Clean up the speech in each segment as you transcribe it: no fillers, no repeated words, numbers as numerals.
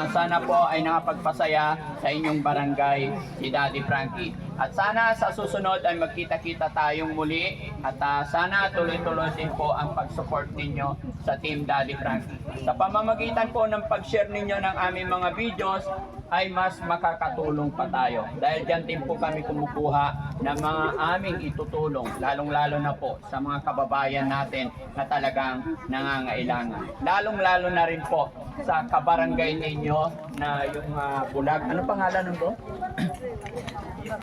sana po ay nakapagpasaya sa inyong barangay si Daddy Frankie. At sana sa susunod ay magkita-kita tayong muli at sana tuloy-tuloy din po ang pag-support ninyo sa Team Daddy Frankie. Sa pamamagitan po ng pag-share ninyo ng aming mga videos ay mas makakatulong pa tayo. Dahil dyan din po kami kumukuha ng mga aming itutulong, lalong-lalo na po sa mga kababayan natin na talagang nangangailangan. Lalong-lalo na rin po sa kabarangay ninyo na yung bulag. Ano pangalan nito?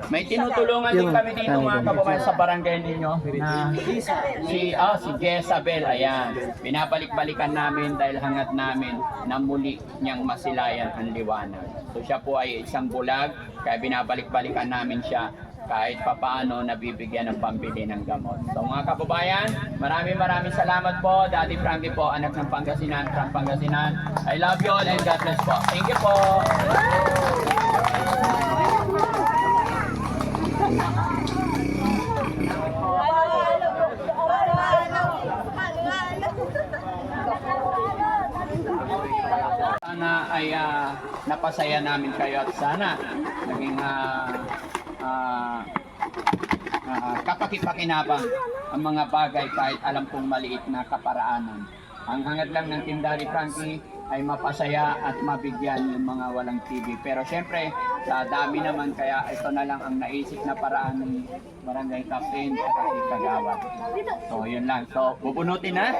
May tinutulungan din kami dito mga kababayan sa barangay ninyo na si Jezabel. Ayan. Pinabalik-balikan namin dahil hangat namin na muli niyang masilayan ang liwanag. So siya po ay isang bulag, kaya binabalik-balikan namin siya kahit papaano nabibigyan ng pambili ng gamot. So mga kababayan, maraming salamat po. Daddy Frankie po, anak ng Pangasinan, from Pangasinan. I love you all and God bless po. Thank you po. Sana ay napasaya namin kayo at sana naging kapakipakinabang ang mga bagay kahit alam kong maliit na kaparaanan. Ang hangad lang ng Team Daddy Frankie ay mapasaya at mabigyan yung mga walang TV. Pero syempre, sa dami naman kaya ito na lang ang naisip na paraan ng Barangay Captain at si Kagawad. So yun lang. So bubunutin na.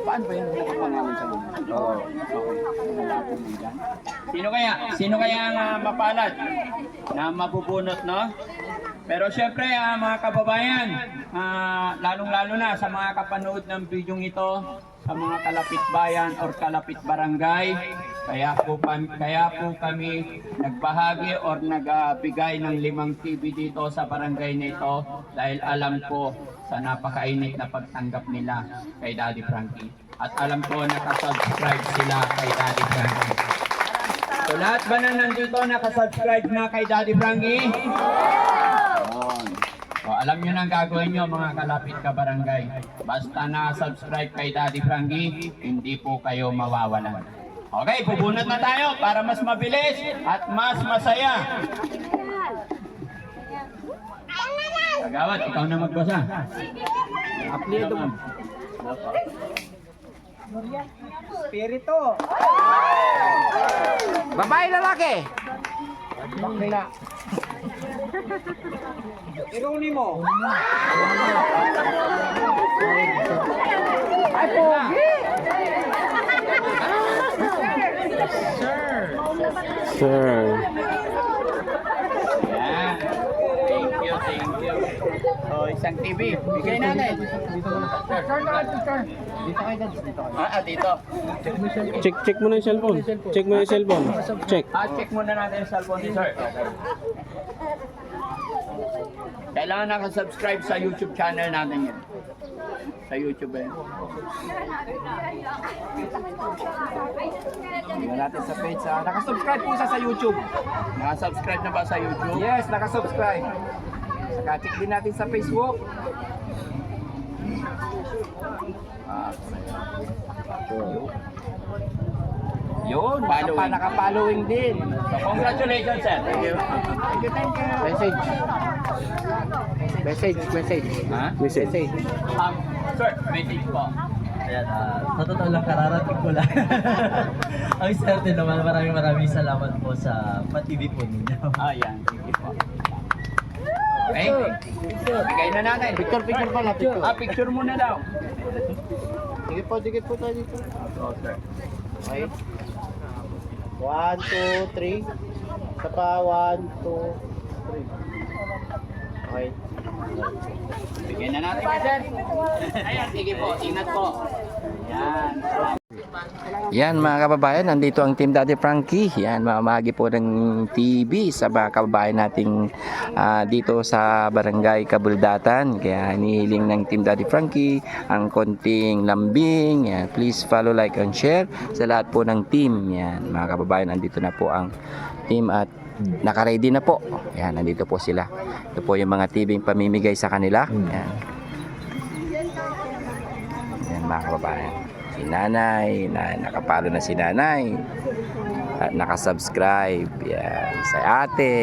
Paano ba yung nakapangalan sa mga? Oo. Okay. Sino kaya ang mapalad na mabubunot, no? Pero syempre mga kababayan, lalong-lalo na sa mga kapanood ng video ito, sa mga kalapit bayan or kalapit barangay, kaya po kami nagbahagi or nagbigay ng 5 TV dito sa barangay nito dahil alam ko sa napakainit na pagtanggap nila kay Daddy Frankie. At alam ko nakasubscribe sila kay Daddy Frankie. So lahat ba na nandito nakasubscribe na kay Daddy Frankie? So, alam nyo na ang gagawin nyo mga kalapit ka barangay. Basta na-subscribe kay Daddy Frankie, hindi po kayo mawawalan. Okay, bubunot na tayo para mas mabilis at mas masaya. Kagawad, ikaw na magbasa. Apelido mo. Spirito. Babae, lalaki. Bakla. Ironi mo. Ay, pogi. Sir. Yan. Thank you. So, isang TV. Bigay natin. Dito kayo dito. Check mo na yung cellphone. Check mo yung cellphone. Check. Check muna natin yung cellphone ni sir. Kailangan nakasubscribe sa YouTube channel natin yan. Sa YouTube eh. Tingnan natin sa page. Nakasubscribe po siya sa YouTube. Nakasubscribe na ba sa YouTube? Yes, nakasubscribe. Saka check din natin sa Facebook. Yun, naka-following din. So, congratulations sir. Thank you. Message. Ha? Message. Sir, message po. Ayan, sa totoo lang, kararating ko lang. Ang swerte naman, maraming salamat po sa pa-TV po ninyo. Yan. Thank you po. Okay. Bigay na natin. Picture pala. Picture muna daw. Dikit po tayo dito. Oh, sir. Okay. 1, 2, 3. Isa pa, 1, 2, 3. Okay. Bigyan na natin kay sir. Ayan, sige po. Ingat po. Ayan. Yan mga kababayan, nandito ang Team Daddy Frankie. Yan, mamahagi po ng TV sa mga kababayan nating dito sa Barangay Kabuldatan. Kaya hinihiling ng Team Daddy Frankie ang konting lambing. Yan, please follow, like, and share sa lahat po ng team. Yan, mga kababayan, nandito na po ang team at naka-ready na po. Yan, nandito po sila. Ito po yung mga TV pamimigay sa kanila. Yan. Yan mga kababayan. Si Nanay, nakapalo na si Nanay. At nakasubscribe. Yan. Si Ate.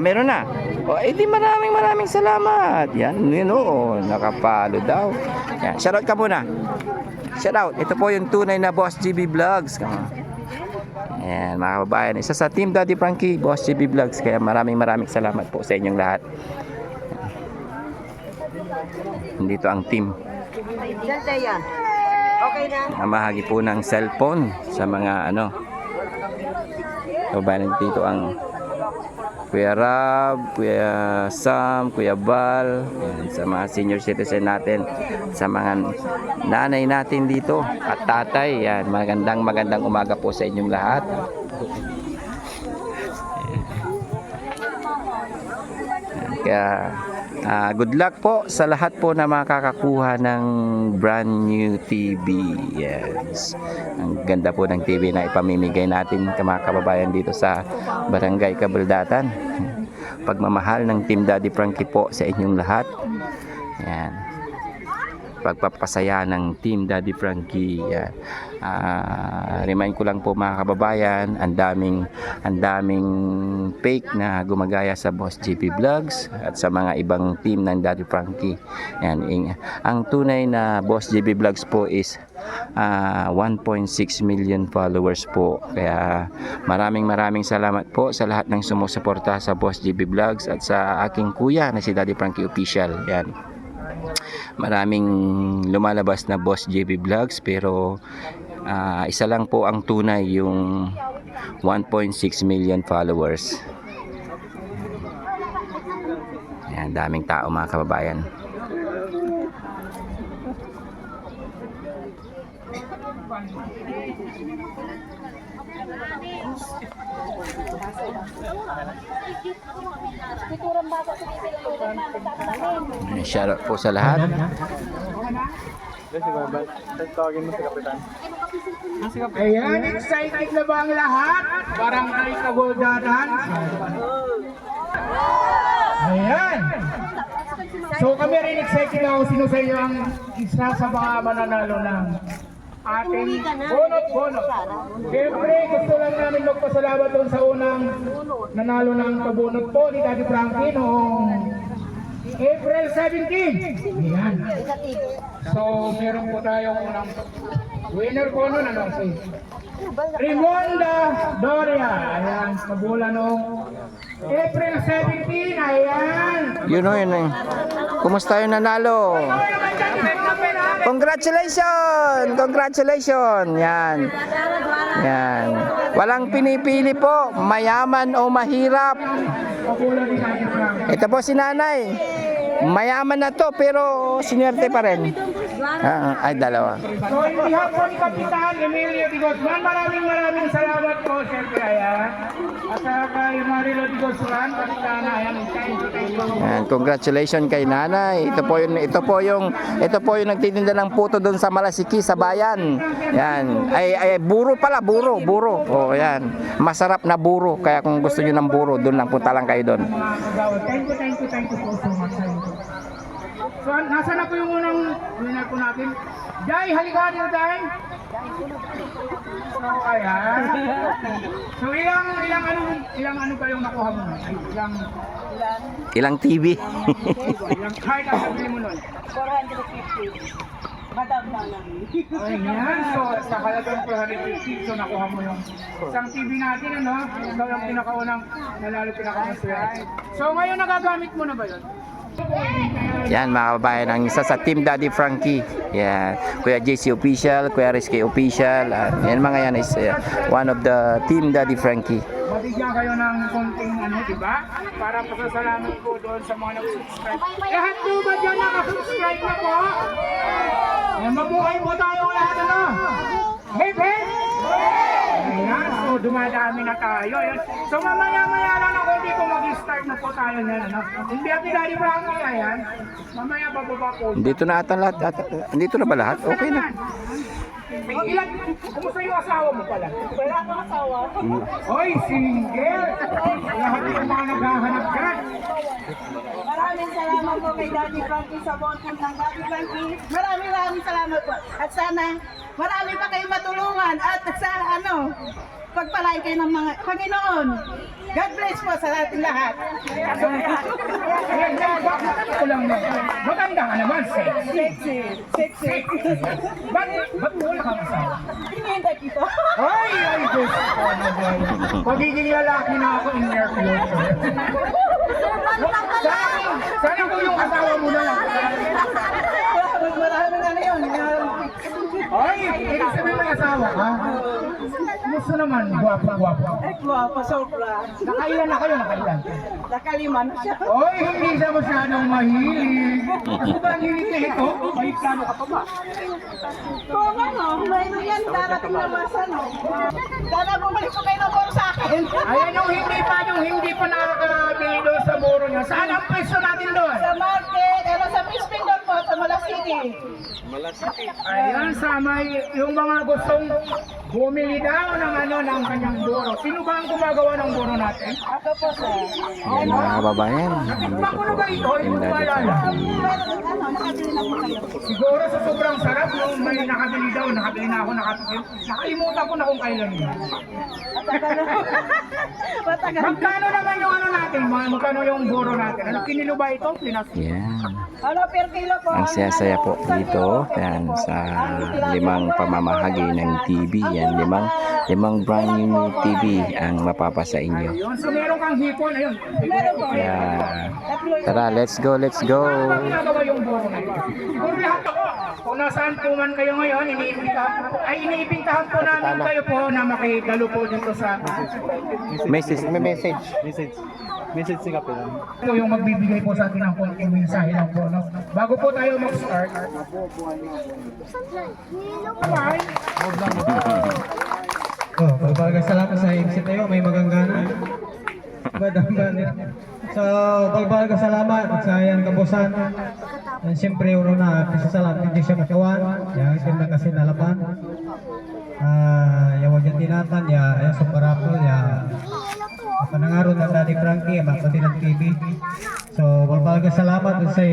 Meron na. O, edi maraming salamat. Yan, yun o. Nakapalo daw. Yan, shoutout ka muna. Shoutout. Ito po yung tunay na Boss GB Vlogs. Ayan, mga kababayan. Isa sa Team Daddy Frankie, Boss GB Vlogs. Kaya maraming salamat po sa inyong lahat. Dito ang team. Okay na. Namahagi po ng cellphone sa mga kababayan dito ang Kuya Rab, Kuya Sam, Kuya Bal, ayan, sa mga senior citizen natin, sa mga nanay natin dito at tatay. Yan, magandang umaga po sa inyong lahat. Kaya good luck po sa lahat po na makakakuha ng brand new TV. Yes. Ang ganda po ng TV na ipamimigay natin mga kababayan dito sa Barangay Kabuldatan. Pagmamahal ng Team Daddy Frankie po sa inyong lahat. Yan. Pagpapasaya ng Team Daddy Frankie. Yan. Remind ko lang po mga kababayan, ang daming fake na gumagaya sa Boss JP Vlogs at sa mga ibang team ng Daddy Frankie. Yan. Ang tunay na Boss JP Vlogs po is 1.6 million followers po. Kaya maraming salamat po sa lahat ng sumusuporta sa Boss JP Vlogs at sa aking kuya na si Daddy Frankie Official. Yan. Maraming lumalabas na Boss JB Vlogs pero isa lang po ang tunay, yung 1.6 million followers. Ayan, daming tao mga kababayan. Shoutout po sa lahat. Ayan, excited na ba ang lahat? Barangay Kabuldatan. Ayan. So kami rin excited na kung sino sa inyo ang isa sa mga mananalo ng ating bonus. Siyempre, gusto lang namin magpasalamat doon sa unang nanalo ng pabunot po ni Daddy Frankie noong April 17. Ayan. So, meron po tayong unang winner po nun, si Rimonda Doria. Ayan, pabula noong April 17. Ayan. Yun o. Kumusta yung nanalo? Congratulations! Yan. Yan. Walang pinipili po, mayaman o mahirap. Ito po si Nanay. Mayaman na to pero sinyerte pa rin. Ay, dalawa. So, in behalf po ni Kapitan Emilio Di Guzman, maraming salamat po, siyempre, ayan. At kay Marilo Di Guzman, Kapitana, ayan, thank you. Yan, congratulations kay Nanay. Ito po yung nagtitinda ng puto doon sa Malasiki sa bayan. Yan. Ay buro pala, buro. Oh, yan. Masarap na buro. Kaya kung gusto niyo ng buro, doon lang punta lang kayo doon. Thank you po so much. So, nasa na po yung unang winner po natin? Jai, halika dito, Jai. So, ayan. So, ilang ano ba yung nakuha mo? Ilang TV? Ilang card ang sabi mo nun? 450. Madam na namin. Ayan, so sa halagang 450, so nakuha mo yung isang TV natin, ano? Ikaw yung pinakaunang nanalo, pinakamaswerte. So, ngayon nagagamit mo na ba yun? Yan mga kababayan, ang isa sa Team Daddy Frankie. Yan. Kuya JC Official, Kuya Rizky Official. Yan mga yan is one of the Team Daddy Frankie. Mabigyan kayo ng konting di ba? Para pasasalamat po doon sa mga nag-subscribe. Lahat po ba dyan nakasubscribe na po? Yan, mabuhay po tayo lahat, Hip hip! Ayan, so dumadami na tayo. Ayan. So mamaya-maya lang ako hindi ko mag-start na po tayo niyan. Ano? Hindi ako Daddy Frankie, ayan. Mamaya bababa po. Dito na ata lahat. Dito na ba lahat? Okay na. Ilan? Kumusta yung asawa mo pala? Wala akong asawa. Hoy, single! Lahat ng mga naghahanap dyan. Maraming salamat po kay Daddy Frankie sa bonding ng Daddy Frankie. Maraming salamat po. At sana marami pa kayong matulungan at sa pagpalain kayo ng mga Panginoon. God bless po sa ating lahat. Ayan, bakit ko lang mo? Maganda ka naman, sexy. Sexy. Ba't wala kang asawa? Hinihintay kita. Ay, Diyos ko naman. Magiging lalaki na ako in near future. Sana ko yung asawa mo na lang. Maraming ano yun. Ay, ibig sabihin may asawa ka? Gusto naman, guwapo. Ay, guwapo, sobra. Nakailan na kayo, nakailan? Nakalima na siya. Oy, hindi siya masyadong mahilig. Ano ba ang hilig na ito? May plano ka pa ba? Oo nga no, mayroon yan darating na masa no. Sana bumalik ko kayo ng boro sa akin. Ayan yung hindi pa nakakabili doon sa buro niya. Saan ang pwesto natin doon? Sa market, sa Crispin doon po, sa Mala City. Ayan, sa may yung mga gustong bumili daw ng kanyang buro. Sino ba ang gumagawa ng buro natin? Ako po sir. Yan mga kababayan. Natikman ko na ba ito? Hindi Team ko Daddy maalala. Frankie. Nakabili na po kayo. Siguro sa sobrang sarap yung may nakabili daw. Nakabili na ako, nakatikim. Nakalimutan ko na kung kailan yun. Matagal. Magkano naman yung natin? Magkano yung buro natin? Ano kinilo ba ito? Pinas. Yan. Ano per kilo po? Ang saya-saya po dito. Yan, sa limang pamamahagi ng TV. Yan, limang brand new TV ang mapapasa inyo. Ayun, so meron kang hipon. Ayun. Meron po. Kaya, tara, let's go. Ano ba ginagawa yung buro na ito? Siguro lahat ako. Kung nasaan po man kayo ngayon, iniimbitahan po namin kayo po na makidalo po dito sa Message. May message. Message si Kapitan. ito yung magbibigay po sa atin ng konting mensahe lang po. No? Bago po tayo mag-start. Oh, balbaga salamat sa MC tayo, may maganggana. So, balbaga salamat sa yan kabusan. And siyempre, uno na, salamat hindi siya makawan. Yan, na kasi nalaban. Yawag yung tinatan, ya, sa parapol, ya. Panangaroon ng Daddy Frankie, makapati ng TV. So, balbaga salamat sa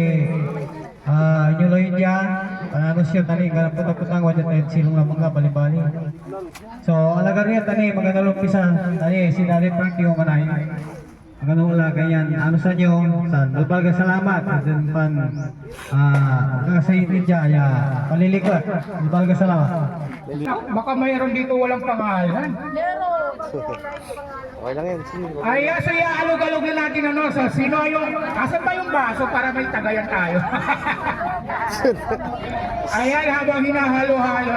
inyo loyin dyan. Ano siya tani, ganap putang-putang, wajan tayo silong na mga bali-bali. So, alaga rin tani, magandang umpisa. Tani, si Daddy Frankie yung manay. Magandang ula, ganyan. Ano sa inyo? Balbaga salamat. Then pan, kakasayin dyan, ya, palilikot. Balbaga salamat. Baka mayroon dito walang pangalan. Okay lang yan. Ay, so alog-alog na natin so sino yung, asan ba yung baso para may tagayan tayo? Ayan, habang hinahalo-halo.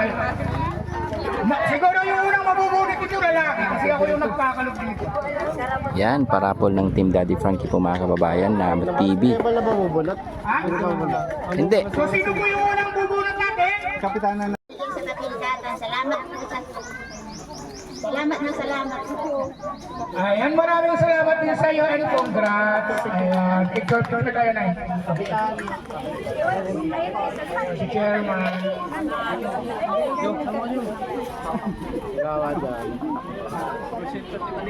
Siguro yung unang mabubunit ito lalaki kasi ako yung nagpakalog dito. Yan, parapol ng Team Daddy Frankie po mga kababayan na TV. Hindi ba lang mabubunot? Ha? Hindi. So sino po yung unang bubunot natin? Kapitanan na. sa kapilgatan. Salamat po. Ayan, maraming salamat din sa iyo and congrats. Ayan, picture na tayo na. Si Chairman. Gawa dyan. Okay,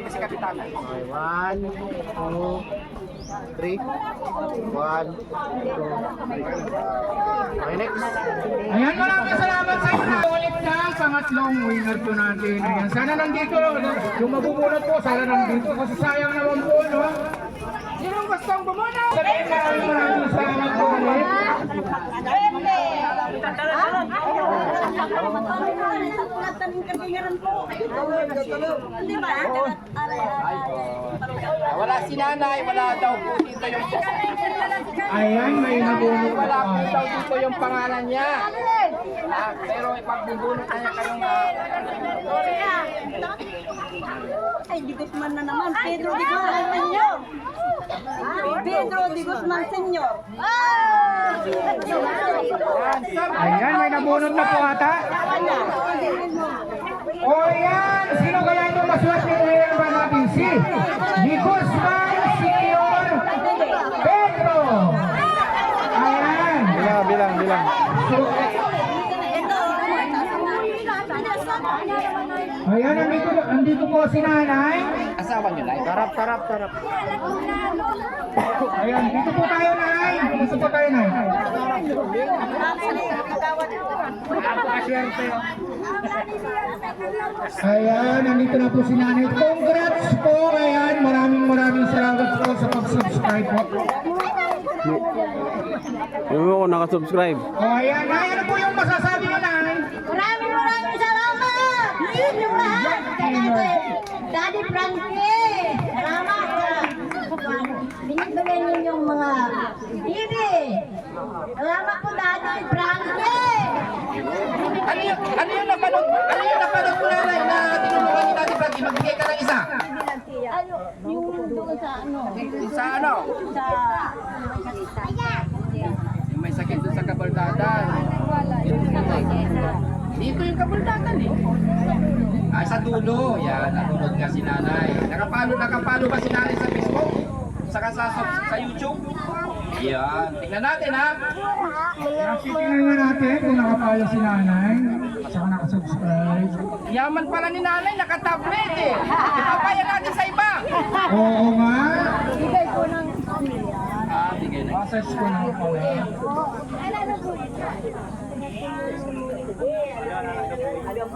1, 2, 3. 1, 2, 3. Okay, next. Ayan, maraming salamat sa inyo. Ulit na ang pangatlong winner po natin. Ayan, sana nandito, yung mabubunot po, sana nandito kasi sayang naman po, no? Sinong gustong bumunot? Maraming salamat po ulit. Wala si nanay, wala daw po dito yung Ayan, may nabunot wala po pa. daw dito yung pangalan niya. Pero ipagbubunot na niya kayong Ay, Di Guzman na naman. Pedro Di Guzman Senior. Pedro Di Guzman Senior. Ayan, may nabunot na po ata. O yan, sino kaya ito maswerte ngayon ba natin si Guzman Senior Pedro. Ayan. Bilang. So, ayan, andito po si nanay. Asawa niyo, Nay? Tarap. Ayan, dito po tayo, nay. Dito po tayo, nay. Ayan, nandito na po si nanay. Congrats po. Ayan, maraming salamat po sa pag-subscribe po. Yung mo kung nakasubscribe. O, ayan, nay. Ano po yung masasabi nyo, nay? Maraming salamat! Yun yung lahat! Daddy Frankie! Salamat sa binibigay ninyong mga TV! Salamat po, Daddy Frankie! Ano yung napanood mo nanay na tinulungan ni Daddy Frankie? Magbigay ka ng isa. Ano, yung doon sa ano? Sa ano? Sa... Yung may sakit doon sa kabaldatan. Dito yung kabaldatan eh. Sa dulo. Yan, nanonood ka si nanay. Nakapalo ba si nanay sa Facebook? Saka sa YouTube? Yan. Tingnan natin ha. Tingnan nga natin kung nakapalo si nanay. Saka nakasubscribe. Yaman pala ni nanay, nakatablet eh. Ipapayan natin sa iba. Oo nga. Bigay ko ng pamilya. Sige na. Message ko na pala.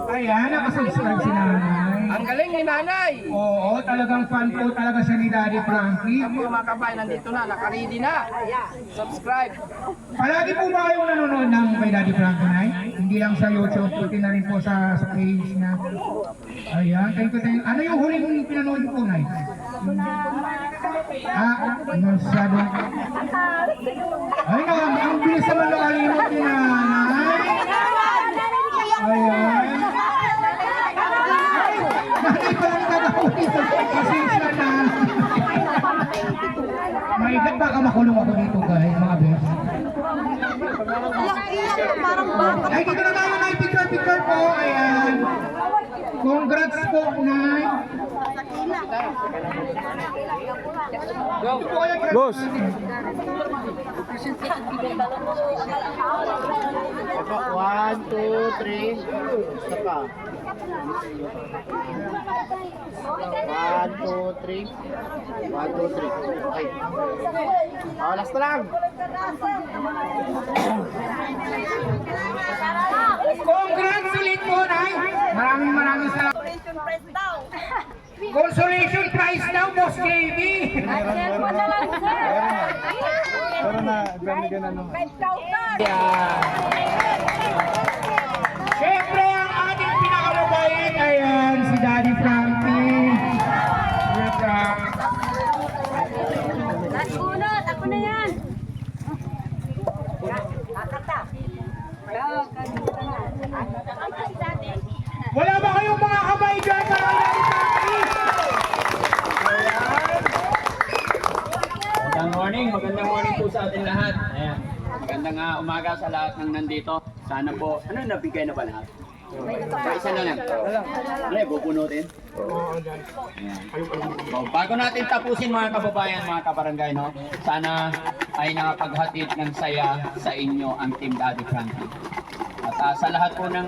Ayan, nakasubscribe si nanay. Ang galing ni nanay. Oo, talagang fan po talaga siya ni Daddy Frankie. Mga mga kabayan, nandito na, nakaready na. Subscribe. Palagi po ba kayong nanonood ng kay Daddy Frankie, Nay? Hindi lang sa YouTube, pati na rin po sa page na. Ayan, thank you. Ano yung huling pinanood po, Nay? Masyado. Ay, ang bilis naman nakalimot ni nanay. Ayan. Nanay pa lang nagahuli sa pasensya na. May God, baka makulong ako dito, guys, mga bes. Ay, dito na tayo, Nay. Picture po. Ayan. Congrats po, Nay. Boss! One, two, three. Basta pa. One, two, three. Okay. Last na lang. Congrats ulit po, Nay. Maraming salamat. Consolation prize daw, Boss JB. Pero na, bigyan na nung. Siyempre, ang ating pinakamabait, ayan, si Daddy Frankie. Nakunot! Ako na yan! Wala ba kayong mga kamay dyan sa Daddy Frankie? Magandang morning po sa ating lahat. Ayan. Magandang umaga sa lahat ng nandito. Sana po, ano nabigay na ba lahat? Isa na lang. Ano, bupunutin? Ayan. Bago natin tapusin mga kababayan, mga kabarangay, no? Sana ay nakapaghatid ng saya sa inyo ang Team Daddy Frankie. At sa lahat po ng